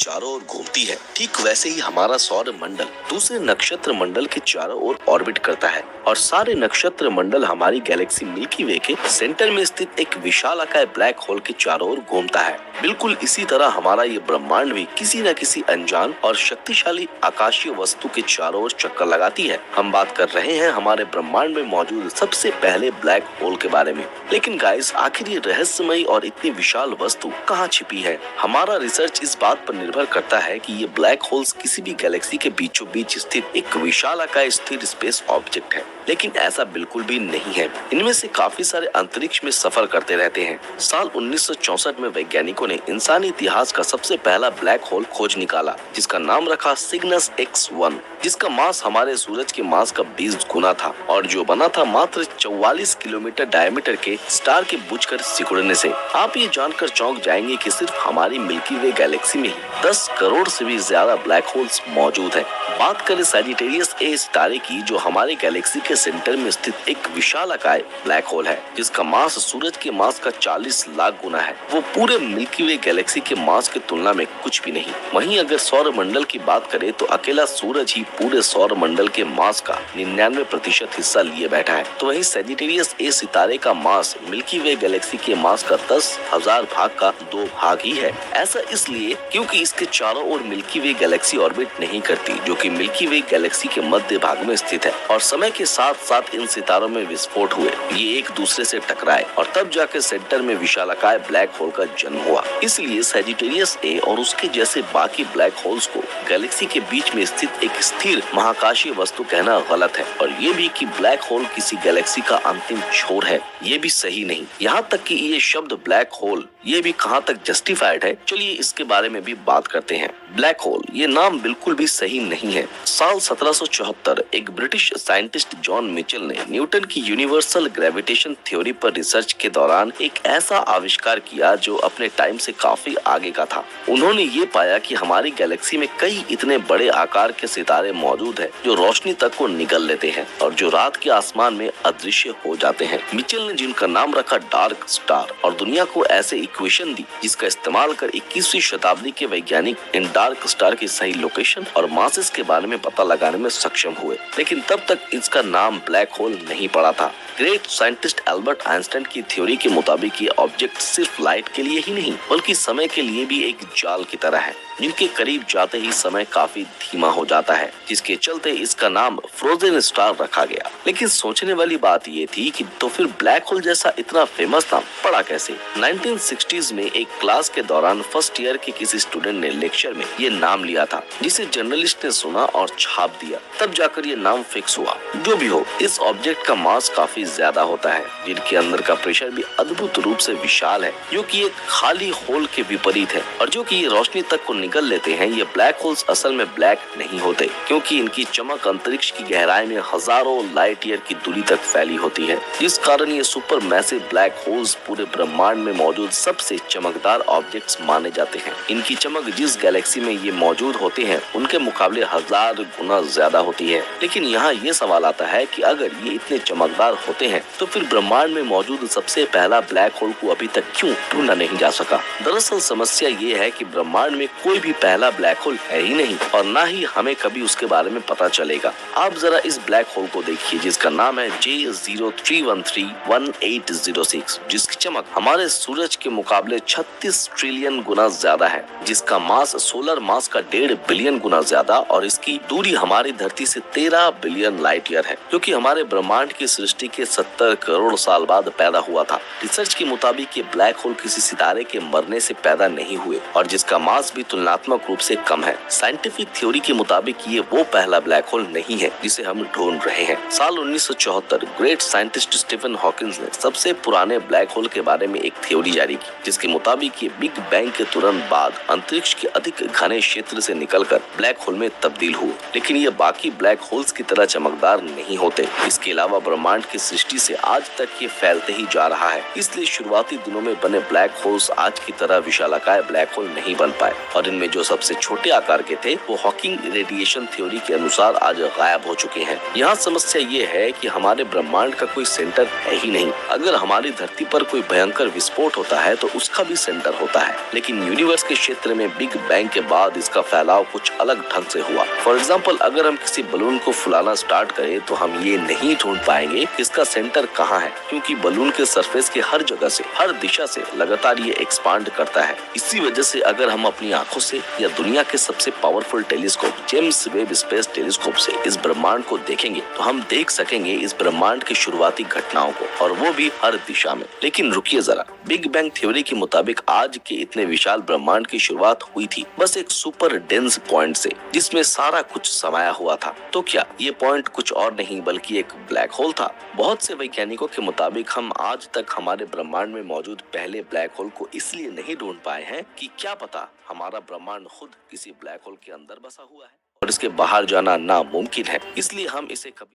चारों ओर घूमती है, ठीक वैसे ही हमारा सौर मंडल दूसरे नक्षत्र मंडल के चारों ओर ऑर्बिट करता है और सारे नक्षत्र मंडल हमारी गैलेक्सी मिल्की वे के सेंटर में स्थित एक विशालाकाय ब्लैक होल के चारों ओर घूमता है। बिल्कुल इसी तरह हमारा ये ब्रह्मांड भी किसी न किसी अनजान और शक्तिशाली आकाशीय वस्तु के चारों ओर चक्कर लगाती है। हम बात कर रहे हैं हमारे ब्रह्मांड में मौजूद सबसे पहले ब्लैक होल के बारे में। लेकिन गाइस, आखिर ये रहस्यमयी और इतनी विशाल वस्तु कहाँ छिपी है? हमारा रिसर्च इस बात पर निर्भर करता है कि ये ब्लैक होल्स किसी भी गैलेक्सी के बीचों बीच स्थित एक विशालाकाय स्थिर स्पेस ऑब्जेक्ट है, लेकिन ऐसा बिल्कुल भी नहीं है। इनमें से काफी सारे अंतरिक्ष में सफर करते रहते हैं। साल 1964 में वैज्ञानिकों ने इंसानी इतिहास का सबसे पहला ब्लैक होल खोज निकाला, जिसका नाम रखा सिग्नस X1, जिसका मास हमारे सूरज के मास का 20 गुना था और जो बना था मात्र 44 किलोमीटर डायमीटर के स्टार के बुझकर सिकुड़ने से। आप ये जानकर चौंक जाएंगे कि सिर्फ हमारी मिल्की वे गैलेक्सी में ही 10 करोड़ से भी ज्यादा ब्लैक होल्स मौजूद है। बात करें सैजिटेरियस ए सितारे की, जो हमारे गैलेक्सी के सेंटर में स्थित एक विशालाकाय ब्लैक होल है, जिसका मास सूरज के मास का 40 लाख गुना है। वो पूरे मिल्की वे गैलेक्सी के मास की तुलना में कुछ भी नहीं। वहीं अगर सौर मंडल की बात करें तो अकेला सूरज ही पूरे सौर मंडल के मास का 99% हिस्सा लिए बैठा है। तो वहीं सैजिटेरियस ए सितारे का मास मिल्की वे गैलेक्सी के मास का 10,000 भाग का 2 भाग ही है। ऐसा इसलिए क्योंकि इसके चारों ओर मिल्की वे गैलेक्सी ऑर्बिट नहीं करती, जो कि मिल्की वे गैलेक्सी के मध्य भाग में स्थित है। और समय के साथ साथ इन सितारों में विस्फोट हुए, ये एक दूसरे से टकराए और तब जाकर सेंटर में विशालाकाय ब्लैक होल का जन्म हुआ। इसलिए सैजिटेरियस ए और उसके जैसे बाकी ब्लैक होल्स को गैलेक्सी के बीच में स्थित एक स्थिर महाकाशीय वस्तु कहना गलत है। और ये भी कि ब्लैक होल किसी गैलेक्सी का अंतिम छोर है, ये भी सही नहीं। यहाँ तक कि ये शब्द ब्लैक होल ये भी कहाँ तक जस्टिफाइड है, चलिए इसके बारे में भी बात करते हैं। ब्लैक होल ये नाम बिल्कुल भी सही नहीं है। साल 1774 एक ब्रिटिश साइंटिस्ट जॉन मिचेल ने न्यूटन की यूनिवर्सल ग्रेविटेशन थ्योरी पर रिसर्च के दौरान एक ऐसा आविष्कार किया जो अपने टाइम से काफी आगे का था। उन्होंने ये पाया कि हमारी गैलेक्सी में कई इतने बड़े आकार के सितारे मौजूद हैं जो रोशनी तक को निगल लेते हैं और जो रात के आसमान में अदृश्य हो जाते हैं। मिचेल ने जिनका नाम रखा डार्क स्टार और दुनिया को ऐसे इक्वेशन दी जिसका इस्तेमाल कर 21वीं शताब्दी के वैज्ञानिक इन डार्क स्टार की सही लोकेशन और मासेस के बारे में पता लगाने में सक्षम हुए। लेकिन तब तक इसका नाम ब्लैक होल नहीं पड़ा था। ग्रेट साइंटिस्ट एल्बर्ट आइंस्टाइन की थ्योरी के मुताबिक ये ऑब्जेक्ट सिर्फ लाइट के लिए ही नहीं बल्कि समय के लिए भी एक जाल की तरह है, जिनके करीब जाते ही समय काफी धीमा हो जाता है, जिसके चलते इसका नाम फ्रोजन स्टार रखा गया। लेकिन सोचने वाली बात ये थी कि तो फिर ब्लैक होल जैसा इतना फेमस नाम पड़ा कैसे? 1960s में एक क्लास के दौरान फर्स्ट ईयर के किसी स्टूडेंट ने लेक्चर में ये नाम लिया था, जिसे जर्नलिस्ट ने सुना और छाप दिया। तब जाकर ये नाम फिक्स हुआ। जो भी हो, इस ऑब्जेक्ट का मास काफी ज्यादा होता है, जिनके अंदर का प्रेशर भी अद्भुत रूप से विशाल है, जो कि एक खाली होल के विपरीत है। और जो कि ये रोशनी तक को निगल लेते हैं। ये ब्लैक होल्स असल में ब्लैक नहीं होते, क्योंकि इनकी चमक अंतरिक्ष की गहराई में हजारों लाइट ईयर की दूरी तक फैली होती है, जिस कारण ये सुपर मैसिव ब्लैक होल्स पूरे ब्रह्मांड में मौजूद सबसे चमकदार ऑब्जेक्ट्स माने जाते हैं। इनकी चमक जिस गैलेक्सी में ये मौजूद होते हैं उनके मुकाबले 1000 गुना ज्यादा होती है। लेकिन यहाँ ये सवाल आता है कि अगर ये इतने चमकदार होते हैं तो फिर ब्रह्मांड में मौजूद सबसे पहला ब्लैक होल को अभी तक क्यों ढूंढा नहीं जा सका? दरअसल समस्या ये है कि ब्रह्मांड में कोई भी पहला ब्लैक होल है ही नहीं और ना ही हमें कभी उसके बारे में पता चलेगा। आप जरा इस ब्लैक होल को देखिए, जिसका नाम है J03131806, जिसकी चमक हमारे सूरज के मुकाबले 36 ट्रिलियन गुना ज्यादा है, जिसका मास सोलर मास का 1.5 बिलियन गुना ज्यादा और इसकी दूरी हमारी धरती से 13 बिलियन लाइट ईयर है, जो कि हमारे ब्रह्मांड की सृष्टि के 70 करोड़ साल बाद पैदा हुआ था। रिसर्च के मुताबिक ये ब्लैक होल किसी सितारे के मरने से पैदा नहीं हुए और जिसका मास भी तुलनात्मक रूप से कम है। साइंटिफिक थ्योरी के मुताबिक ये वो पहला ब्लैक होल नहीं है जिसे हम ढूंढ रहे हैं। साल 1974 ग्रेट साइंटिस्ट स्टीफन हॉकिंस ने सबसे पुराने ब्लैक होल के बारे में एक थ्योरी जारी की, जिसके मुताबिक ये बिग बैंग के तुरंत बाद अंतरिक्ष के अधिक घने क्षेत्र से निकलकर ब्लैक होल में तब्दील हुए। लेकिन ये बाकी ब्लैक होल्स की तरह चमकदार नहीं होते। इसके अलावा ब्रह्मांड की सृष्टि से आज तक ये फैलते ही जा रहा है, इसलिए शुरुआती दिनों में बने ब्लैक होल्स आज की तरह विशालाकाय ब्लैक होल नहीं बन पाए और इन में जो सबसे छोटे आकार के थे वो हॉकिंग रेडिएशन थ्योरी के अनुसार आज गायब हो चुके हैं। यहाँ समस्या ये है कि हमारे ब्रह्मांड का कोई सेंटर है ही नहीं। अगर हमारी धरती पर कोई भयंकर विस्फोट होता है तो उसका भी सेंटर होता है, लेकिन यूनिवर्स के क्षेत्र में बिग बैंग के बाद इसका फैलाव कुछ अलग ढंग से हुआ। फॉर एग्जाम्पल, अगर हम किसी बलून को फुलाना स्टार्ट करें तो हम ये नहीं ढूंढ पाएंगे कि इसका सेंटर कहाँ है, क्योंकि बलून के सरफेस के हर जगह से, हर दिशा से लगातार ये एक्सपांड करता है। इसी वजह से अगर हम अपनी आंखों से या दुनिया के सबसे powerful telescope James Webb space telescope से इस ब्रह्मांड को देखेंगे तो हम देख सकेंगे इस ब्रह्मांड की शुरुआती घटनाओं को, और वो भी हर दिशा में। लेकिन रुकिए जरा, बिग बैंग थ्योरी के मुताबिक आज के इतने विशाल ब्रह्मांड की शुरुआत हुई थी बस एक सुपर डेंस पॉइंट से, जिसमें सारा कुछ समाया हुआ था। तो क्या ये पॉइंट कुछ और नहीं बल्कि एक ब्लैक होल था? बहुत से वैज्ञानिकों के मुताबिक हम आज तक हमारे ब्रह्मांड में मौजूद पहले ब्लैक होल को इसलिए नहीं ढूंढ पाए हैं कि क्या पता हमारा ब्रह्मांड खुद किसी ब्लैक होल के अंदर बसा हुआ है और इसके बाहर जाना नामुमकिन है, इसलिए हम इसे कभी